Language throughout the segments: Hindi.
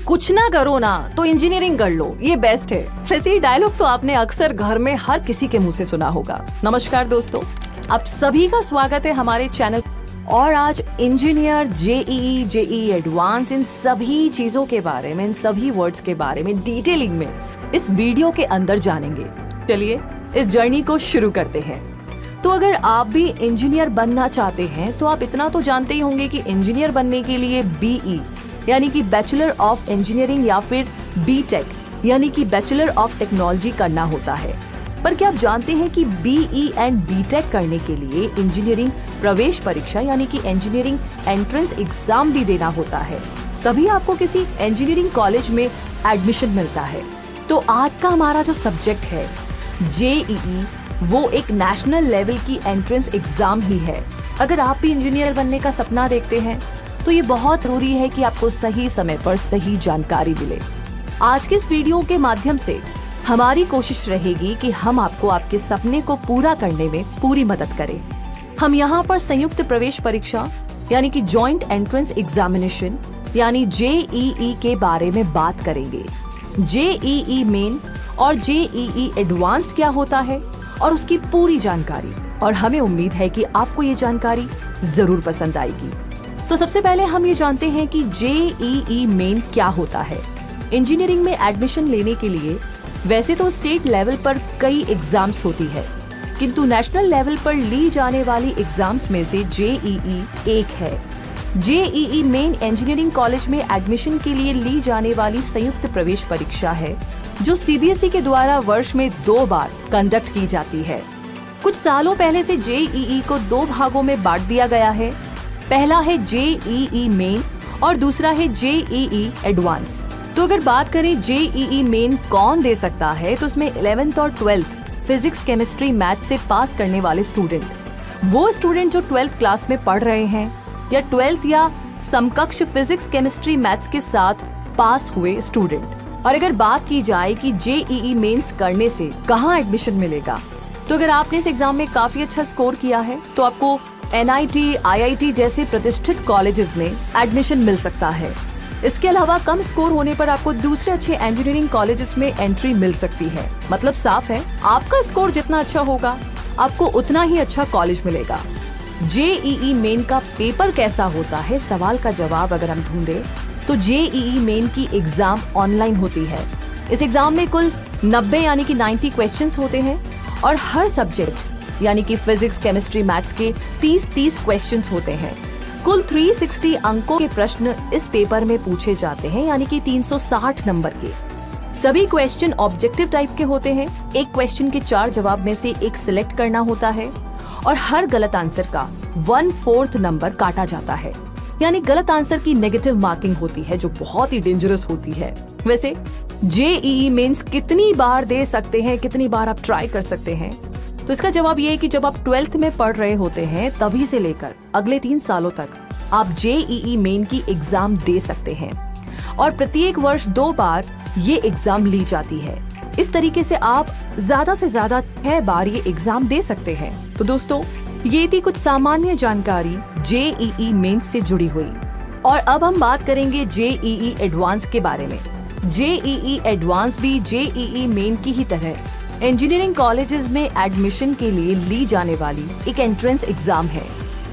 कुछ ना करो ना तो इंजीनियरिंग कर लो, ये बेस्ट है। वैसे ये डायलॉग तो आपने अक्सर घर में हर किसी के मुंह से सुना होगा। नमस्कार दोस्तों, आप सभी का स्वागत है हमारे चैनल। और आज इंजीनियर, जेईई एडवांस, इन सभी चीजों के बारे में, इन सभी वर्ड्स के बारे में डिटेलिंग में इस वीडियो के अंदर जानेंगे। चलिए इस जर्नी को शुरू करते हैं। तो अगर आप भी इंजीनियर बनना चाहते हैं तो आप इतना तो जानते ही होंगे कि इंजीनियर बनने के लिए बीई यानी कि बैचलर ऑफ इंजीनियरिंग या फिर बीटेक यानी कि बैचलर ऑफ टेक्नोलॉजी करना होता है। पर क्या आप जानते हैं कि बीई एंड बीटेक करने के लिए इंजीनियरिंग प्रवेश परीक्षा यानी कि इंजीनियरिंग एंट्रेंस एग्जाम भी देना होता है, तभी आपको किसी इंजीनियरिंग कॉलेज में एडमिशन मिलता है। तो आज का हमारा जो सब्जेक्ट है जेईई, वो एक नेशनल लेवल की एंट्रेंस एग्जाम ही है। अगर आप भी इंजीनियर बनने का सपना देखते हैं तो ये बहुत जरूरी है कि आपको सही समय पर सही जानकारी मिले। आज के इस वीडियो के माध्यम से हमारी कोशिश रहेगी कि हम आपको आपके सपने को पूरा करने में पूरी मदद करें। हम यहाँ पर संयुक्त प्रवेश परीक्षा यानी कि जॉइंट एंट्रेंस एग्जामिनेशन यानी जेईई के बारे में बात करेंगे। जेईई मेन और जेईई एडवांस्ड क्या होता है और उसकी पूरी जानकारी, और हमें उम्मीद है कि आपको ये जानकारी जरूर पसंद आएगी। तो सबसे पहले हम ये जानते हैं कि जेईई मेन क्या होता है। इंजीनियरिंग में एडमिशन लेने के लिए वैसे तो स्टेट लेवल पर कई एग्जाम्स होती है, किंतु नेशनल लेवल पर ली जाने वाली एग्जाम्स में से जेईई एक है। जेईई मेन इंजीनियरिंग कॉलेज में एडमिशन के लिए ली जाने वाली संयुक्त प्रवेश परीक्षा है, जो सीबीएसई के द्वारा वर्ष में 2 बार कंडक्ट की जाती है। कुछ सालों पहले से जेईई को 2 भागों में बांट दिया गया है। पहला है जेईई मेन और दूसरा है जेईई एडवांस। तो अगर बात करें जेईई मेन कौन दे सकता है, तो उसमें 11th और 12th फिजिक्स, केमिस्ट्री, मैथ से पास करने वाले स्टूडेंट, वो स्टूडेंट जो 12th क्लास में पढ़ रहे हैं या 12th या समकक्ष फिजिक्स, केमिस्ट्री, मैथ्स के साथ पास हुए स्टूडेंट। और अगर बात की जाए कि जेईई मेंस करने से कहाँ एडमिशन मिलेगा, तो अगर आपने इस एग्जाम में काफी अच्छा स्कोर किया है तो आपको एनआईटी, आईआईटी जैसे प्रतिष्ठित कॉलेजेस में एडमिशन मिल सकता है। इसके अलावा कम स्कोर होने पर आपको दूसरे अच्छे इंजीनियरिंग कॉलेजेस में एंट्री मिल सकती है। मतलब साफ है, आपका स्कोर जितना अच्छा होगा आपको उतना ही अच्छा कॉलेज मिलेगा। जेईई मेन का पेपर कैसा होता है, सवाल का जवाब अगर हम ढूंढे तो जेईई मेन की एग्जाम ऑनलाइन होती है। इस एग्जाम में कुल 90 यानी कि 90 क्वेश्चंस होते हैं और हर सब्जेक्ट यानी कि फिजिक्स, केमिस्ट्री, मैथ्स के 30 क्वेश्चंस होते हैं। कुल 360 अंकों के प्रश्न इस पेपर में पूछे जाते हैं, यानी कि 360 नंबर के। सभी क्वेश्चन ऑब्जेक्टिव टाइप के होते हैं। एक क्वेश्चन के 4 जवाब में से एक सिलेक्ट करना होता है और हर गलत आंसर का 1/4 नंबर काटा जाता है, यानी गलत आंसर की नेगेटिव मार्किंग होती है, जो बहुत ही डेंजरस होती है। वैसे जेईई मेंस कितनी बार दे सकते हैं, कितनी बार आप ट्राई कर सकते हैं, तो इसका जवाब ये है कि जब आप 12th में पढ़ रहे होते हैं तभी से लेकर अगले 3 सालों तक आप जेईई मेन की एग्जाम दे सकते हैं और प्रत्येक वर्ष 2 बार ये एग्जाम ली जाती है। इस तरीके से आप ज्यादा से ज्यादा 6 बार ये एग्जाम दे सकते हैं। तो दोस्तों, ये थी कुछ सामान्य जानकारी जेईई मेन से जुड़ी हुई। और अब हम बात करेंगे जेईई एडवांस के बारे में। जेईई एडवांस भी जेईई मेन की ही तरह इंजीनियरिंग कॉलेजेस में एडमिशन के लिए ली जाने वाली एक एंट्रेंस एग्जाम है,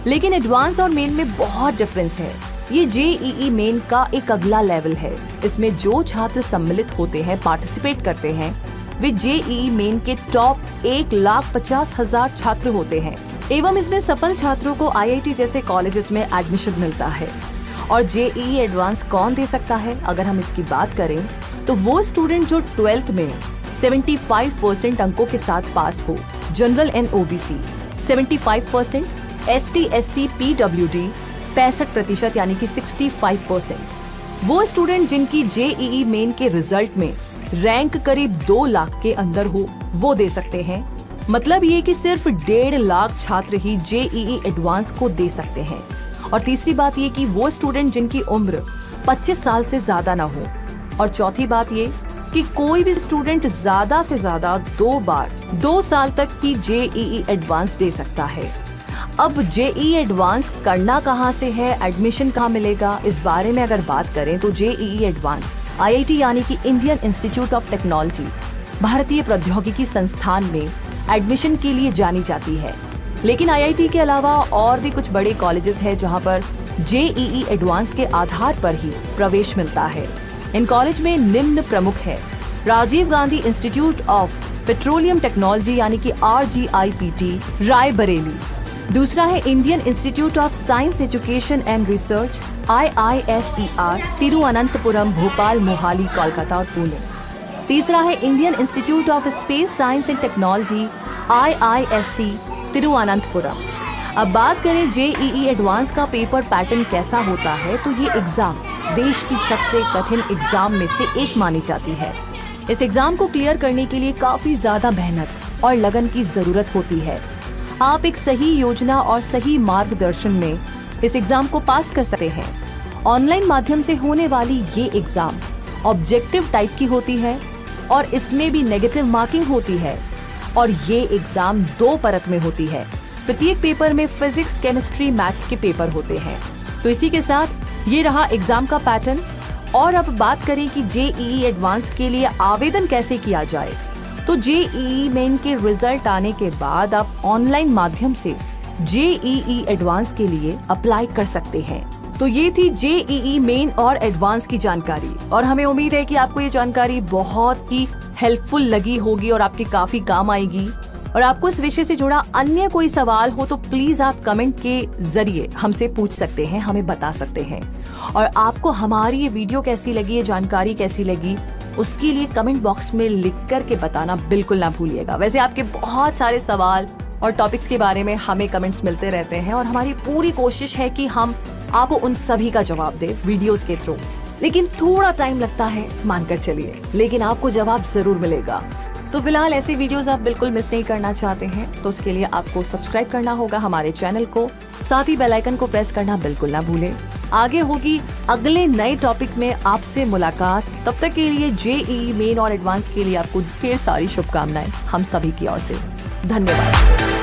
लेकिन एडवांस और मेन में बहुत डिफरेंस है। ये जेईई मेन का एक अगला लेवल है। इसमें जो छात्र सम्मिलित होते हैं, पार्टिसिपेट करते हैं, वे जेईई मेन के टॉप 1,50,000 छात्र होते हैं एवं इसमें सफल छात्रों को आईआईटी जैसे कॉलेजेस में एडमिशन मिलता है। और जेईई एडवांस कौन दे सकता है, अगर हम इसकी बात करें तो वो स्टूडेंट जो 12th में 75% अंकों के साथ पास हो, general and OBC 75%, ST, SC, PWD 65% यानी कि 65%। वो स्टूडेंट जिनकी जेईई मेन के रिजल्ट में रैंक करीब 2 लाख के अंदर हो, वो दे सकते हैं। मतलब ये कि सिर्फ 1.5 लाख छात्र ही जेईई एडवांस को दे सकते हैं। और तीसरी बात ये कि वो स्टूडेंट जिनकी उम्र 25 साल से ज्यादा ना हो। और चौथी बात ये कि कोई भी स्टूडेंट ज्यादा से ज्यादा 2 बार 2 साल तक की जेईई एडवांस दे सकता है। अब जेईई एडवांस करना कहाँ से है, एडमिशन कहाँ मिलेगा, इस बारे में अगर बात करें तो जेईई एडवांस IIT यानी कि इंडियन इंस्टीट्यूट ऑफ टेक्नोलॉजी भारतीय प्रौद्योगिकी संस्थान में एडमिशन के लिए जानी जाती है। लेकिन IIT के अलावा और भी कुछ बड़े कॉलेजेस हैं जहां पर JEE एडवांस के आधार पर ही प्रवेश मिलता है। इन कॉलेज में निम्न प्रमुख है Rajiv Gandhi institute of petroleum technology यानी कि RGIPT रायबरेली। दूसरा है Indian institute of science education and research IISER Thiruvananthapuram, Bhopal, Mohali, Kolkata और पुणे। तीसरा है Indian institute of space science and technology IIST Thiruvananthapuram. अब बात करें JEE एडवांस का पेपर पैटर्न कैसा होता है, तो ये एग्जाम देश की सबसे कठिन एग्जाम में से एक मानी जाती है। इस एग्जाम को क्लियर करने के लिए काफी ज्यादा मेहनत और लगन की जरूरत होती है। आप एक सही योजना और सही मार्गदर्शन में इस एग्जाम को पास कर सकते हैं। ऑनलाइन माध्यम से होने वाली ये एग्जाम ऑब्जेक्टिव टाइप की होती है और इसमें भी नेगेटिव मार्किंग होती है और ये एग्जाम 2 परत में होती है। प्रत्येक पेपर में फिजिक्स, केमिस्ट्री, मैथ्स के पेपर होते हैं। तो इसी के साथ ये रहा एग्जाम का पैटर्न। और अब बात करें कि JEE एडवांस के लिए आवेदन कैसे किया जाए, तो JEE मेन के रिजल्ट आने के बाद आप ऑनलाइन माध्यम से JEE एडवांस के लिए अप्लाई कर सकते हैं। तो ये थी JEE मेन और एडवांस की जानकारी और हमें उम्मीद है कि आपको ये जानकारी बहुत ही हेल्पफुल लगी होगी और आपके काफी काम आएगी। और आपको इस विषय से जुड़ा अन्य कोई सवाल हो तो प्लीज आप कमेंट के जरिए हमसे पूछ सकते हैं, हमें बता सकते हैं। और आपको हमारी ये वीडियो कैसी लगी, ये जानकारी कैसी लगी, उसके लिए कमेंट बॉक्स में लिख करके बताना बिल्कुल ना भूलिएगा। वैसे आपके बहुत सारे सवाल और टॉपिक्स के बारे में हमें कमेंट्स मिलते रहते हैं और हमारी पूरी कोशिश है कि हम आपको उन सभी का जवाब दें वीडियोस के थ्रू। लेकिन थोड़ा टाइम लगता है, मानकर चलिए, लेकिन आपको जवाब जरूर मिलेगा। तो फिलहाल ऐसे वीडियोस आप बिल्कुल मिस नहीं करना चाहते हैं तो उसके लिए आपको सब्सक्राइब करना होगा हमारे चैनल को, साथ ही बेल आइकन को प्रेस करना बिल्कुल ना भूलें। आगे होगी अगले नए टॉपिक में आपसे मुलाकात। तब तक के लिए JEE मेन और एडवांस के लिए आपको ढेर सारी शुभकामनाएं हम सभी की ओर से। धन्यवाद।